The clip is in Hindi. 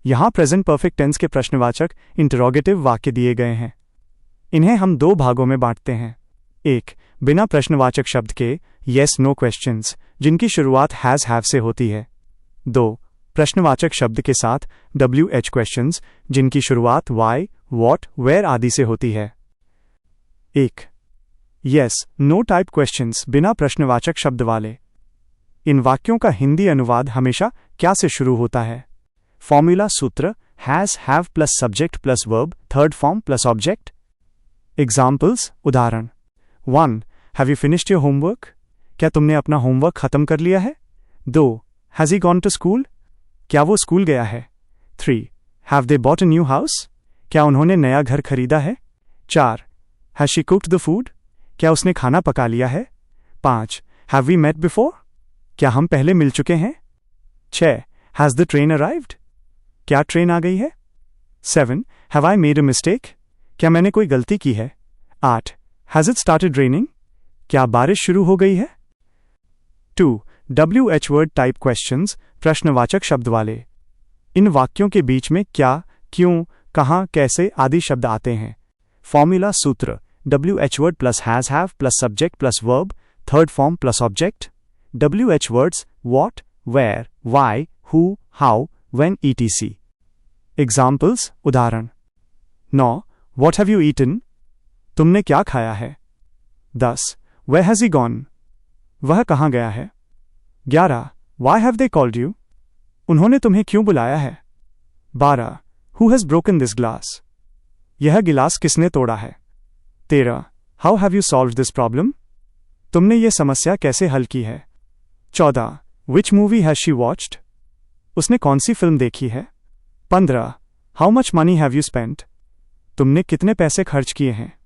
यहाँ प्रेजेंट परफेक्ट टेंस के प्रश्नवाचक इंटरोगेटिव वाक्य दिए गए हैं। इन्हें हम दो भागों में बांटते हैं। एक, बिना प्रश्नवाचक शब्द के येस नो क्वेश्चंस जिनकी शुरुआत हैज़ हैव से होती है। दो, प्रश्नवाचक शब्द के साथ WH क्वेश्चंस जिनकी शुरुआत वाई, वॉट, वेयर आदि से होती है। एक, येस नो टाइप क्वेश्चंस बिना प्रश्नवाचक शब्द वाले। इन वाक्यों का हिंदी अनुवाद हमेशा क्या से शुरू होता है? फॉर्मूला सूत्र has have plus subject plus verb third form plus object. Examples उदाहरण। 1. Have you finished your homework? क्या तुमने अपना होमवर्क खत्म कर लिया है? 2. Has he gone to school? क्या वो स्कूल गया है? 3. Have they bought a new house? क्या उन्होंने नया घर खरीदा है? 4. Has she cooked the food? क्या उसने खाना पका लिया है? 5. Have we met before? क्या हम पहले मिल चुके हैं? 6. Has the train arrived? क्या ट्रेन आ गई है? 7. Have I made a mistake? क्या मैंने कोई गलती की है? 8. Has it started raining? क्या बारिश शुरू हो गई है? 2. WH वर्ड टाइप क्वेश्चंस प्रश्नवाचक शब्द वाले। इन वाक्यों के बीच में क्या, क्यों, कहाँ, कैसे आदि शब्द आते हैं। फॉर्मूला सूत्र WH word plus has have plus subject plus verb third form plus object. WH words what, where, why, who, how, when etc। Examples उदाहरण। 9. What have you eaten? तुमने क्या खाया है? 10. Where has he gone? वह कहाँ गया है? 11. Why have they called you? उन्होंने तुम्हें क्यों बुलाया है? 12. Who has broken this glass? यह गिलास किसने तोड़ा है? 13. How have you solved this problem? तुमने ये समस्या कैसे हल की है? 14. Which movie has she watched? उसने कौन सी फिल्म देखी है? 15. How much money have you spent? तुमने कितने पैसे खर्च किए हैं?